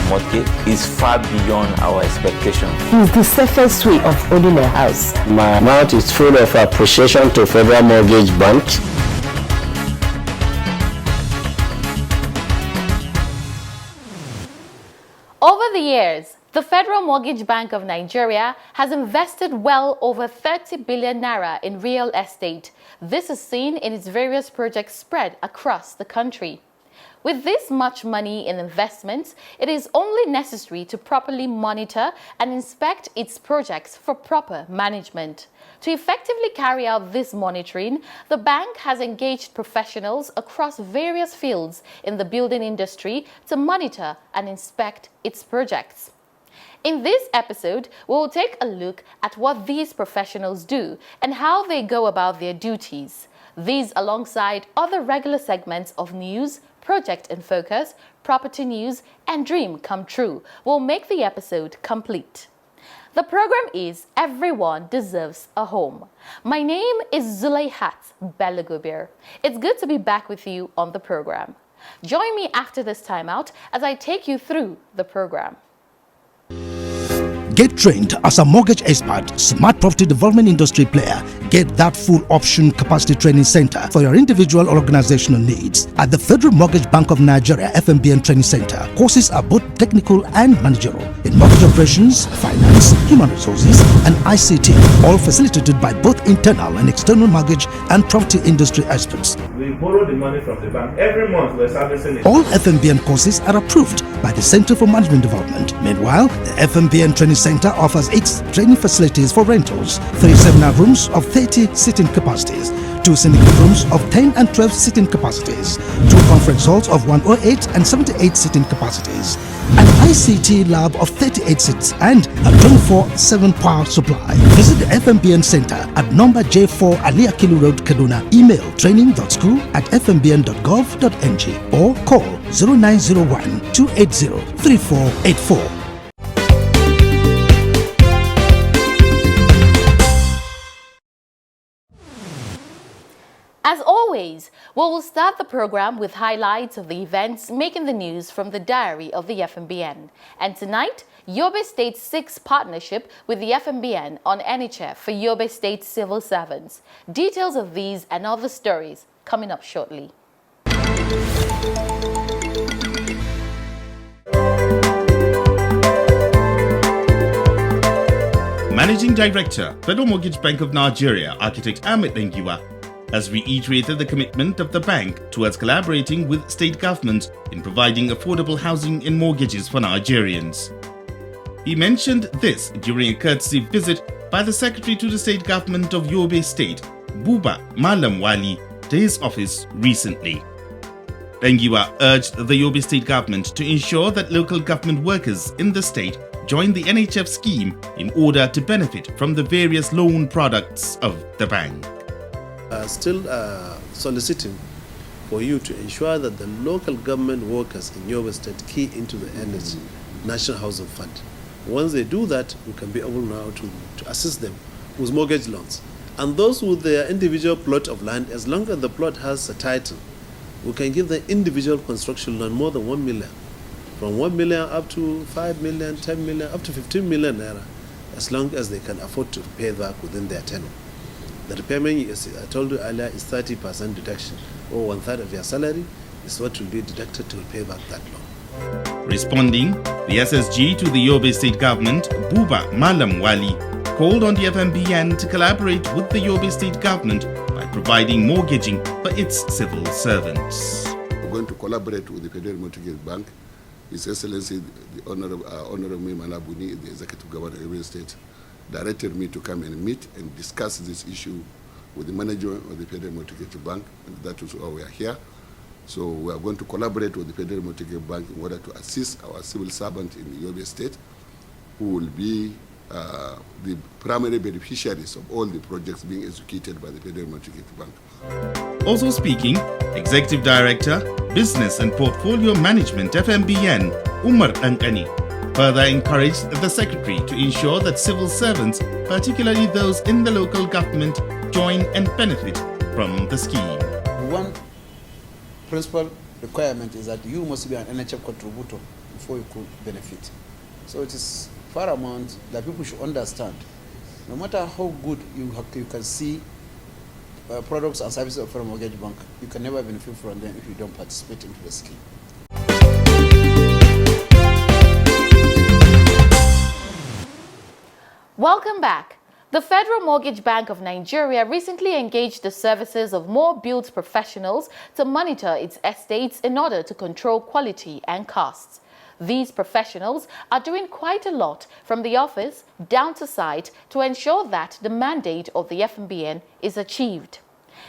mortgage is far beyond our expectation. He's the safest way of owning a house. My mouth is full of appreciation to Federal Mortgage Bank. Over the years, the Federal Mortgage Bank of Nigeria has invested well over 30 billion naira in real estate. This is seen in its various projects spread across the country. With this much money in investments, it is only necessary to properly monitor and inspect its projects for proper management. To effectively carry out this monitoring, the bank has engaged professionals across various fields in the building industry to monitor and inspect its projects. In this episode, we will take a look at what these professionals do and how they go about their duties. These, alongside other regular segments of news, Project in Focus, Property News, and Dream Come True, will make the episode complete. The program is Everyone Deserves a Home. My name is Zulaihat Belagubir. It's good to be back with you on the program. Join me after this timeout as I take you through the program. Get trained as a mortgage expert, smart property development industry player. Get that full option capacity training center for your individual or organizational needs at the Federal Mortgage Bank of Nigeria FMBN Training Center. Courses are both technical and managerial in mortgage operations, finance, human resources, and ICT, all facilitated by both internal and external mortgage and property industry experts. We borrow the money from the bank. Every month we're servicing it. All FMBN courses are approved by the Center for Management Development. Meanwhile, the FMBN Training Center offers 8 training facilities for rentals, 3 seminar rooms of 30 seating capacities, 2 syndicate rooms of 10 and 12 seating capacities, 2 conference halls of 108 and 78 seating capacities, an ICT lab of 38 seats, and a 24/7 power supply. Visit the FMBN Center at number J4 Ali Akilu Road, Kaduna. Email training.school@fmbn.gov.ng or call 0901 280 3484. As always, we will start the program with highlights of the events making the news from the diary of the FMBN. And tonight, Yobe State seeks partnership with the FMBN on NHF for Yobe State civil servants. Details of these and other stories coming up shortly. Managing Director, Federal Mortgage Bank of Nigeria, Architect Ahmed Lengiwa, has reiterated the commitment of the bank towards collaborating with state governments in providing affordable housing and mortgages for Nigerians. He mentioned this during a courtesy visit by the Secretary to the State Government of Yobe State, Buba Malam Wali, to his office recently. Lengiwa urged the Yobe State Government to ensure that local government workers in the state join the NHF scheme in order to benefit from the various loan products of the bank. Still soliciting for you to ensure that the local government workers in Yobe State key into the NHF National Housing Fund. Once they do that, we can be able now to assist them with mortgage loans. And those with their individual plot of land, as long as the plot has a title, we can give the individual construction loan more than 1 million. From 1 million up to 5 million, 10 million, up to 15 million naira, as long as they can afford to pay back within their tenure. The repayment, as I told you earlier, is 30% deduction, or 1/3 of your salary is what will be deducted to pay back that loan. Responding, the SSG to the Yobe State Government, Buba Malam Wali, called on the FMBN to collaborate with the Yobe State Government by providing mortgaging for its civil servants. We're going to collaborate with the Federal Mortgage Bank. His Excellency, the Honorable Mimana Buni, the Executive Governor of Yobe State, directed me to come and meet and discuss this issue with the manager of the Federal Mortgage Bank, and that is why we are here. So we are going to collaborate with the Federal Mortgage Bank in order to assist our civil servants in the Yobe State, who will be the primary beneficiaries of all the projects being executed by the Federal Mortgage Bank. Also speaking, Executive Director, Business and Portfolio Management FMBN, Umar Ankani, further encouraged the Secretary to ensure that civil servants, particularly those in the local government, join and benefit from the scheme. One principal requirement is that you must be an NHF contributor before you could benefit. So it is paramount that people should understand. No matter how good you can see products and services of Federal Mortgage Bank, you can never benefit from them if you don't participate into the scheme. Welcome back. The Federal Mortgage Bank of Nigeria recently engaged the services of more build professionals to monitor its estates in order to control quality and costs. These professionals are doing quite a lot from the office down to site to ensure that the mandate of the FMBN is achieved.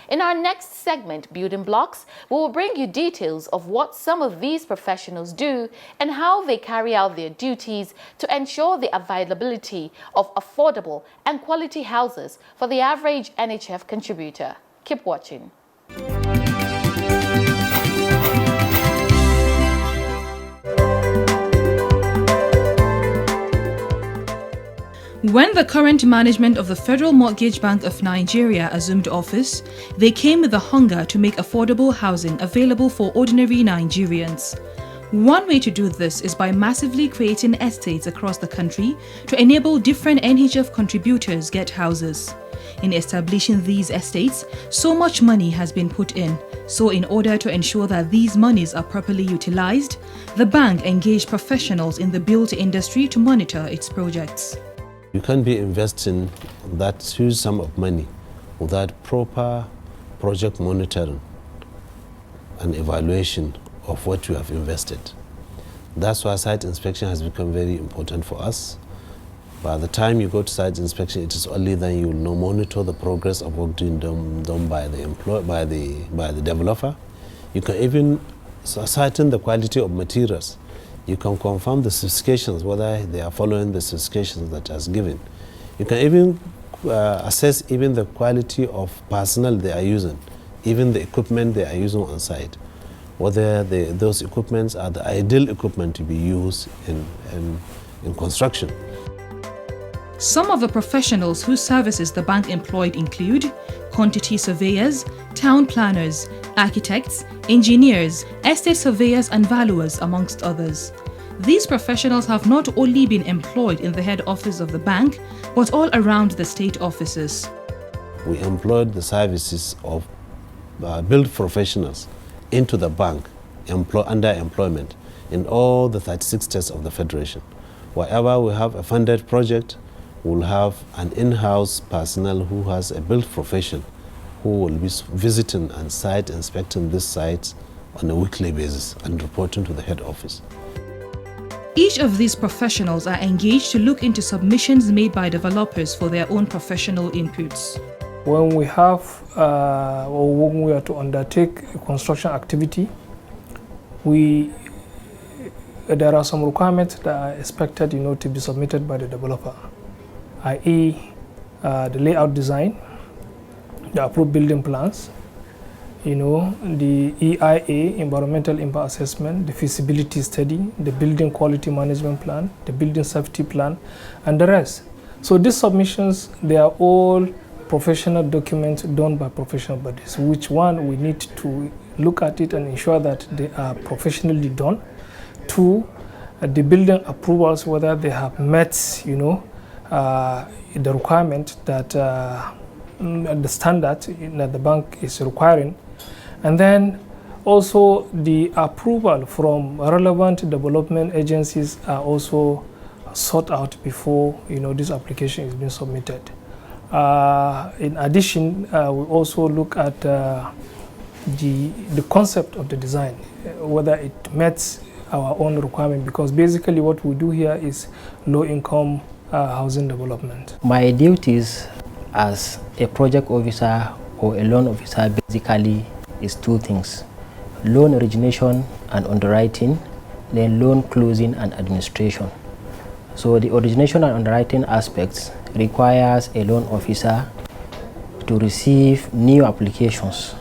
In our next segment, Building Blocks, we will bring you details of what some of these professionals do and how they carry out their duties to ensure the availability of affordable and quality houses for the average NHF contributor. Keep watching. When the current management of the Federal Mortgage Bank of Nigeria assumed office, they came with a hunger to make affordable housing available for ordinary Nigerians. One way to do this is by massively creating estates across the country to enable different NHF contributors get houses. In establishing these estates, so much money has been put in. So in order to ensure that these monies are properly utilized, the bank engaged professionals in the built industry to monitor its projects. You can't be investing that huge sum of money without proper project monitoring and evaluation of what you have invested. That's why site inspection has become very important for us. By the time you go to site inspection, it is only then you will monitor the progress of work done by the developer. You can even ascertain the quality of materials. You can confirm the specifications, whether they are following the specifications that are given. You can even assess even the quality of personnel they are using, even the equipment they are using on site, whether those equipments are the ideal equipment to be used in construction. Some of the professionals whose services the bank employed include quantity surveyors, town planners, architects, engineers, estate surveyors and valuers, amongst others. These professionals have not only been employed in the head office of the bank, but all around the state offices. We employed the services of build professionals into the bank under employment in all the 36 states of the Federation. Wherever we have a funded project, we'll have an in-house personnel who has a build profession who will be visiting and site inspecting these sites on a weekly basis and reporting to the head office. Each of these professionals are engaged to look into submissions made by developers for their own professional inputs. When we have or when we are to undertake a construction activity, there are some requirements that are expected, to be submitted by the developer, i.e. the layout design, the approved building plans, the EIA, environmental impact assessment, the feasibility study, the building quality management plan, the building safety plan, and the rest. So these submissions, they are all professional documents done by professional bodies, which one we need to look at it and ensure that they are professionally done. Two, the building approvals, whether they have met, the requirement that the standard that the bank is requiring. And then also the approval from relevant development agencies are also sought out before this application is being submitted. In addition, we also look at the concept of the design, whether it meets our own requirement, because basically what we do here is low-income housing development. My duties as a project officer or a loan officer basically is two things: loan origination and underwriting, then loan closing and administration. So the origination and underwriting aspects requires a loan officer to receive new applications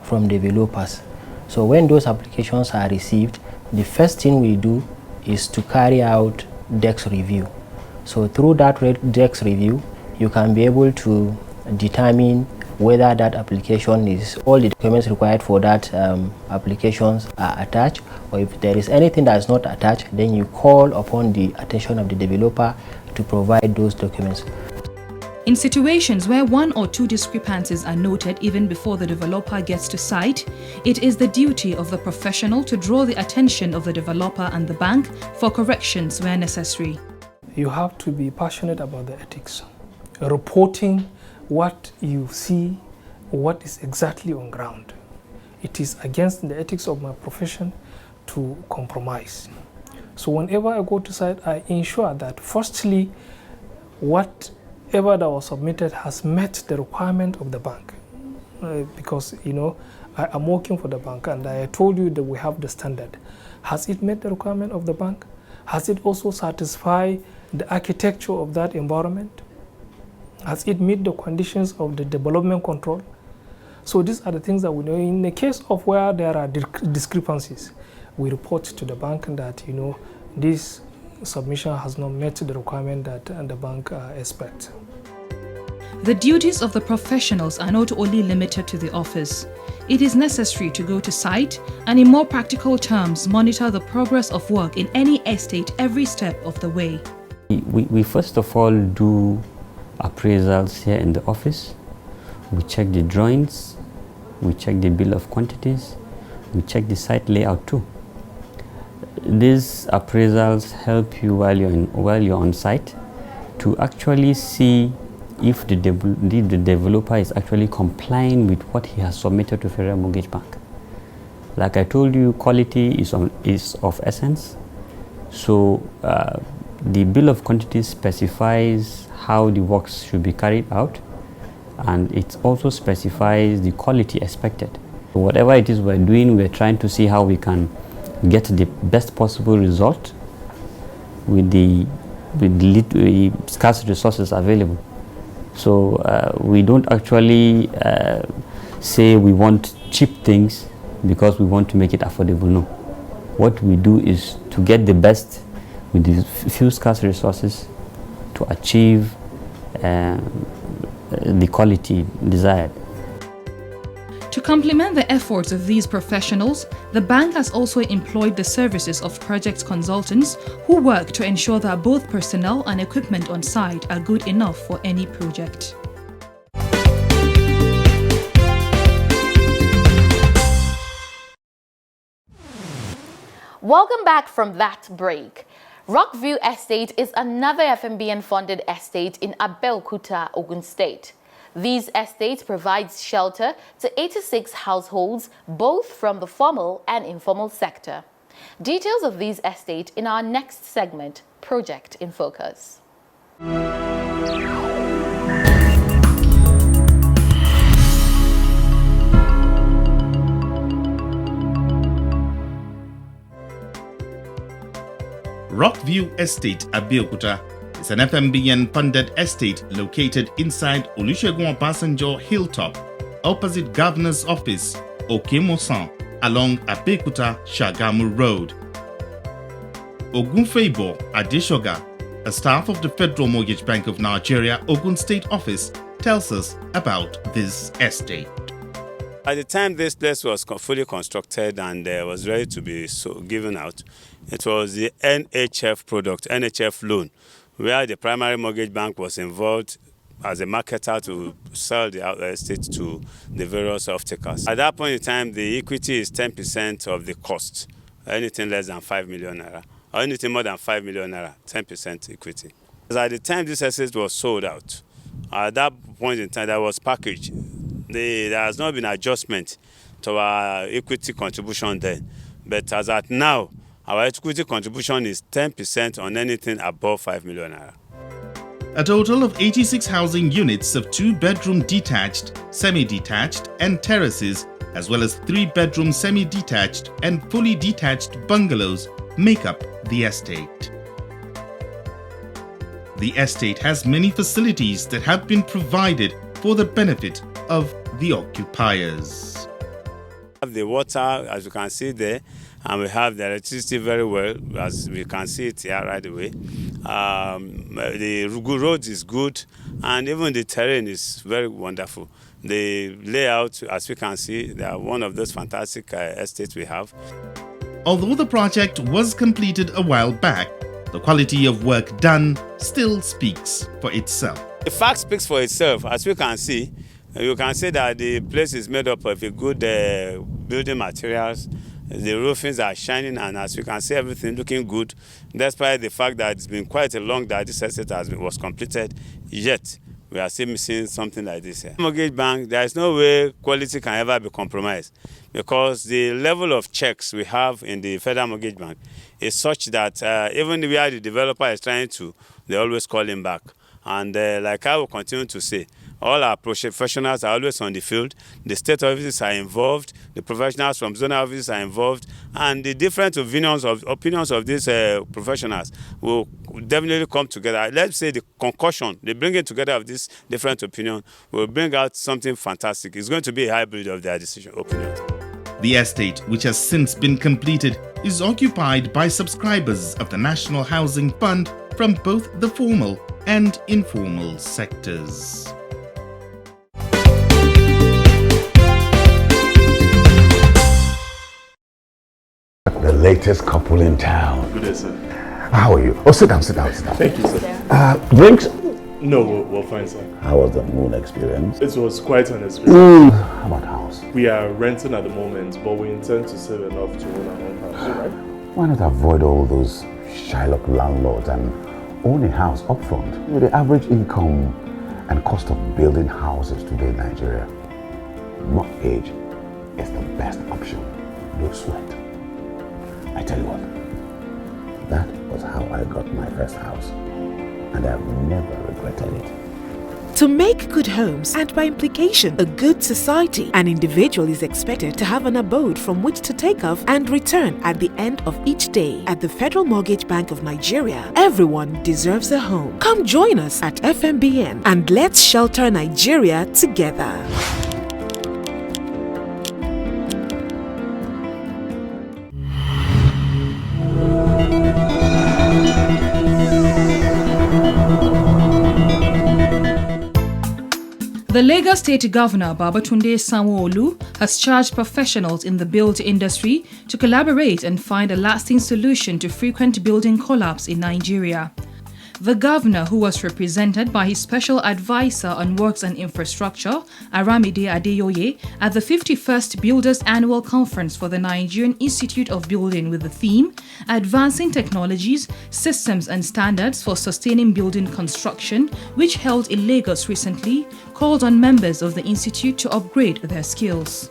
from developers. So when those applications are received, the first thing we do is to carry out DEX review. So through that DEX review, you can be able to determine whether that application is, all the documents required for that applications are attached, or if there is anything that is not attached, then you call upon the attention of the developer to provide those documents. In situations where one or two discrepancies are noted even before the developer gets to site, it is the duty of the professional to draw the attention of the developer and the bank for corrections where necessary. You have to be passionate about the ethics, reporting what you see, what is exactly on ground. It is against the ethics of my profession to compromise. So whenever I go to site, I ensure that firstly, whatever that was submitted has met the requirement of the bank. Because, you know, I am working for the bank and I told you that we have the standard. Has it met the requirement of the bank? Has it also satisfied the architecture of that environment? Has it met the conditions of the development control? So these are the things that we know. In the case of where there are discrepancies, we report to the bank that, you know, this submission has not met the requirement that the bank expects. The duties of the professionals are not only limited to the office. It is necessary to go to site and, in more practical terms, monitor the progress of work in any estate every step of the way. We first of all do appraisals here in the office. We check the drawings, we check the bill of quantities, we check the site layout too. These appraisals help you while you're on site to actually see if the developer is actually complying with what he has submitted to Federal Mortgage Bank. Like I told you, quality is of essence. So the bill of quantities specifies how the works should be carried out, and it also specifies the quality expected. So whatever it is we're doing, we're trying to see how we can get the best possible result with the scarce resources available. So we don't actually say we want cheap things because we want to make it affordable. No. What we do is to get the best with the few scarce resources to achieve the quality desired. To complement the efforts of these professionals, the bank has also employed the services of project consultants who work to ensure that both personnel and equipment on site are good enough for any project. Welcome back from that break. Rockview Estate is another FMBN-funded estate in Abeokuta, Ogun State. These estates provide shelter to 86 households, both from the formal and informal sector. Details of these estates in our next segment, Project in Focus. Rockview Estate, Abeokuta, is an FMBN-funded estate located inside Olusegun Obasanjo Hilltop, opposite Governor's Office, Okemosan, along Abeokuta Shagamu Road. Ogunfeibo Adeshoga, a staff of the Federal Mortgage Bank of Nigeria Ogun State Office, tells us about this estate. At the time this place was fully constructed and was ready to be given out, it was the NHF product, NHF loan, where the primary mortgage bank was involved as a marketer to sell the estate to the various off-takers. At that point in time, the equity is 10% of the cost, anything less than 5 million naira, or anything more than 5 million naira, 10% equity. At the time this estate was sold out, at that point in time, that was packaged. There has not been adjustment to our equity contribution then. But as at now, our equity contribution is 10% on anything above 5 million naira. A total of 86 housing units of 2-bedroom detached, semi-detached and terraces, as well as 3-bedroom semi-detached and fully detached bungalows make up the estate. The estate has many facilities that have been provided for the benefit of the occupiers. We have the water, as you can see there, and we have the electricity very well, as we can see it here right away. The road is good, and even the terrain is very wonderful. The layout, as we can see, they are one of those fantastic estates we have. Although the project was completed a while back, the quality of work done still speaks for itself. The fact speaks for itself. As we can see, you can see that the place is made up of a good building materials. The roofings are shining, and as you can see, everything looking good, despite the fact that it's been quite a long that this estate was completed, yet we are still missing something like this here. Mortgage bank, there is no way quality can ever be compromised, because the level of checks we have in the Federal Mortgage Bank is such that even where the developer is trying to, they always call him back. And like I will continue to say, all our professionals are always on the field. The state offices are involved. The professionals from zonal offices are involved. And the different opinions of these professionals will definitely come together. Let's say the concussion, the bringing together of these different opinions will bring out something fantastic. It's going to be a hybrid of their opinions. The estate, which has since been completed, is occupied by subscribers of the National Housing Fund from both the formal and informal sectors. The latest couple in town. Good day, sir. How are you? Oh, sit down, sit down, sit down. Thank you, sir. Drinks? No, we're fine, sir. How was the moon experience? It was quite an experience. How about house? We are renting at the moment, but we intend to save enough to own our own house, right? Why not avoid all those Shylock landlords and own a house up front? With the average income and cost of building houses today in Nigeria, mortgage is the best option. No sweat. I tell you what, that was how I got my first house, and I've never regretted it. To make good homes, and by implication, a good society, an individual is expected to have an abode from which to take off and return at the end of each day. At the Federal Mortgage Bank of Nigeria, everyone deserves a home. Come join us at FMBN and let's shelter Nigeria together. The Lagos State Governor Babatunde Sanwo-Olu has charged professionals in the build industry to collaborate and find a lasting solution to frequent building collapse in Nigeria. The governor, who was represented by his special advisor on works and infrastructure, Aramide Adeyoye, at the 51st Builders Annual Conference for the Nigerian Institute of Building with the theme Advancing Technologies, Systems and Standards for Sustaining Building Construction, which held in Lagos recently, called on members of the institute to upgrade their skills.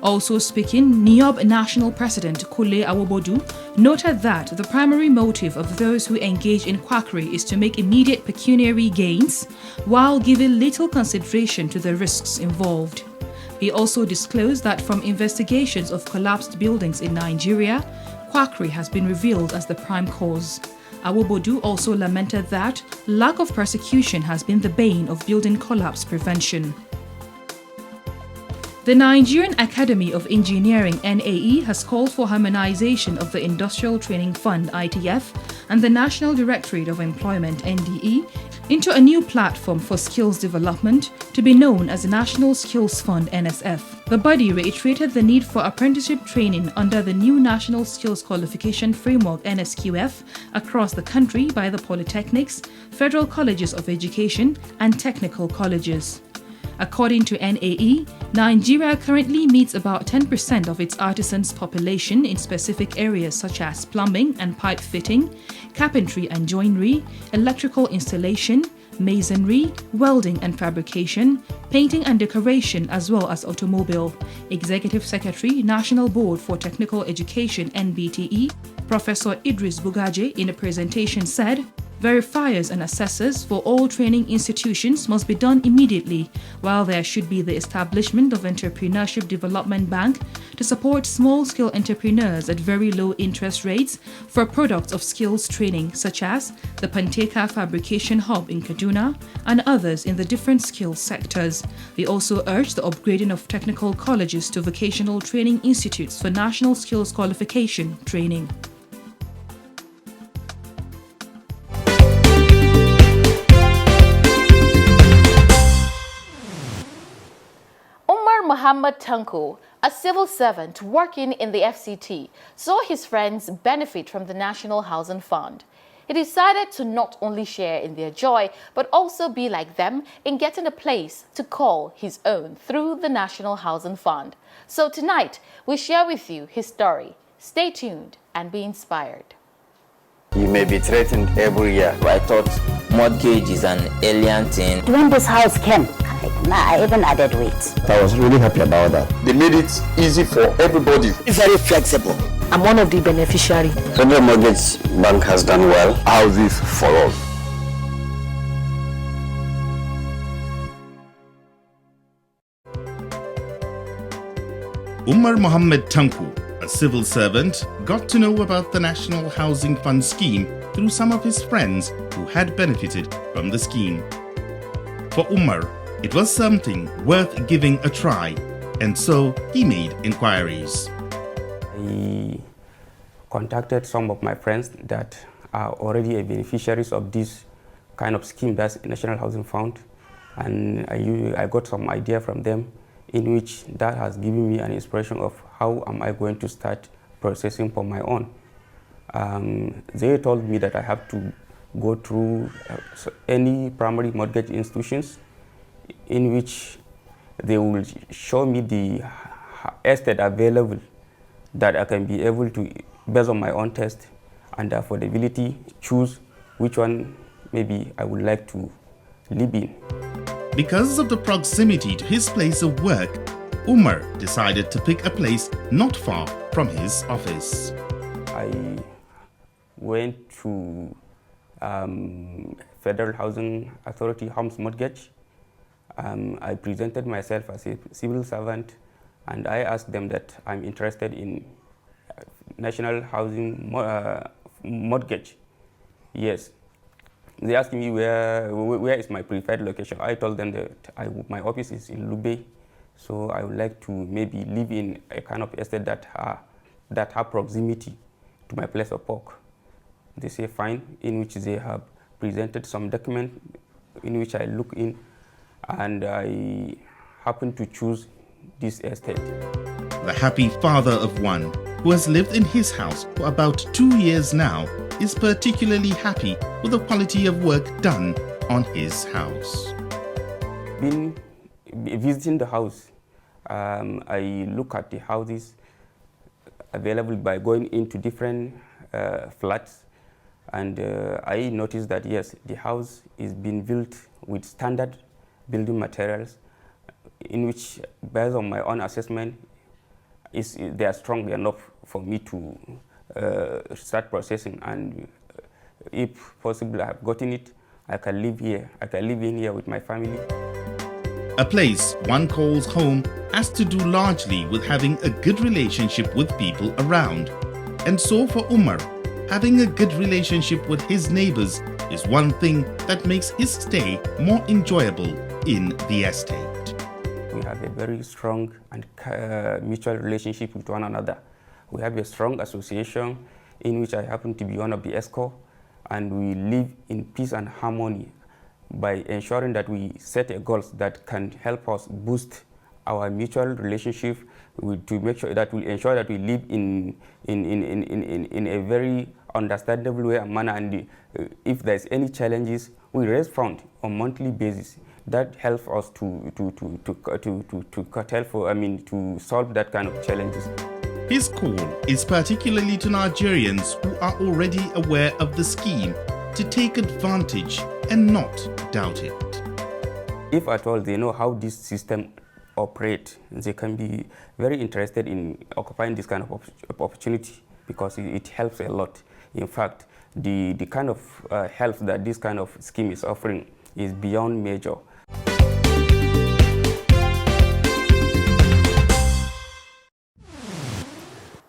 Also speaking, NIOB National President Kule Awobodu noted that the primary motive of those who engage in quackery is to make immediate pecuniary gains, while giving little consideration to the risks involved. He also disclosed that from investigations of collapsed buildings in Nigeria, quackery has been revealed as the prime cause. Awobodu also lamented that lack of prosecution has been the bane of building collapse prevention. The Nigerian Academy of Engineering (NAE) has called for harmonization of the Industrial Training Fund (ITF) and the National Directorate of Employment (NDE) into a new platform for skills development to be known as the National Skills Fund (NSF). The body reiterated the need for apprenticeship training under the new National Skills Qualification Framework (NSQF) across the country by the polytechnics, federal colleges of education, and technical colleges. According to NAE, Nigeria currently meets about 10% of its artisans' population in specific areas such as plumbing and pipe fitting, carpentry and joinery, electrical installation, masonry, welding and fabrication, painting and decoration, as well as automobile. Executive Secretary, National Board for Technical Education (NBTE), Professor Idris Bugaje, in a presentation said, verifiers and assessors for all training institutions must be done immediately, while there should be the establishment of Entrepreneurship Development Bank to support small-scale entrepreneurs at very low interest rates for products of skills training, such as the Panteka Fabrication Hub in Kaduna and others in the different skills sectors. They also urged the upgrading of technical colleges to vocational training institutes for national skills qualification training. Muhammad Tanko, a civil servant working in the FCT, saw his friends benefit from the National Housing Fund. He decided to not only share in their joy, but also be like them in getting a place to call his own through the National Housing Fund. So tonight, we share with you his story. Stay tuned and be inspired. You may be threatened every year. I thought mortgage is an alien thing. When this house came, I even added weight. I was really happy about that. They made it easy for everybody. It's very flexible. I'm one of the beneficiaries. Federal Mortgage Bank has done well. Houses for all. Umar Mohammed Tanku, a civil servant, got to know about the National Housing Fund scheme through some of his friends who had benefited from the scheme. For Umar, it was something worth giving a try, and so he made inquiries. I contacted some of my friends that are already beneficiaries of this kind of scheme, that's National Housing Fund, and I got some idea from them in which that has given me an inspiration of how am I going to start processing for my own. They told me that I have to go through any primary mortgage institutions in which they will show me the estate available that I can be able to, based on my own test and affordability, choose which one maybe I would like to live in. Because of the proximity to his place of work, Umar decided to pick a place not far from his office. I went to Federal Housing Authority Homes Mortgage. I presented myself as a civil servant, and I asked them that I'm interested in National Housing Mortgage. Yes. They asked me where is my preferred location. I told them that my office is in Lube, so I would like to maybe live in a kind of estate that have proximity to my place of work. They say fine, in which they have presented some document in which I look in, and I happen to choose this estate. The happy father of one, who has lived in his house for about 2 years now, is particularly happy with the quality of work done on his house. Been visiting the house, I look at the houses available by going into different flats, and I noticed that yes, the house is being built with standard building materials, in which, based on my own assessment, they are strong enough for me to start processing, and if possible I have gotten it, I can live here. I can live in here with my family. A place one calls home has to do largely with having a good relationship with people around. And so for Umar, having a good relationship with his neighbors is one thing that makes his stay more enjoyable in the estate. We have a very strong and mutual relationship with one another. We have a strong association in which I happen to be one of the ESCO, and we live in peace and harmony by ensuring that we set a goals that can help us boost our mutual relationship, to make sure that we ensure that we live in a very understandable way and manner, and if there's any challenges, we raise funds on monthly basis. That helps us to solve that kind of challenges. His call is particularly to Nigerians who are already aware of the scheme to take advantage and not doubt it. If at all they know how this system operates, they can be very interested in occupying this kind of opportunity, because it helps a lot. In fact, the kind of help that this kind of scheme is offering is beyond measure.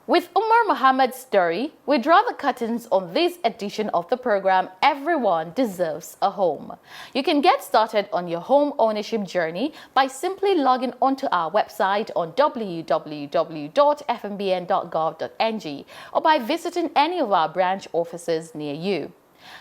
With Umar Mohammed's story, we draw the curtains on this edition of the program, Everyone Deserves a Home. You can get started on your home ownership journey by simply logging onto our website on www.fmbn.gov.ng or by visiting any of our branch offices near you.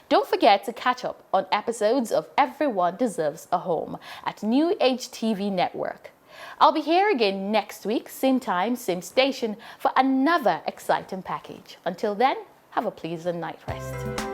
Don't forget to catch up on episodes of Everyone Deserves a Home at New Age TV Network. I'll be here again next week, same time, same station, for another exciting package. Until then, have a pleasant night rest.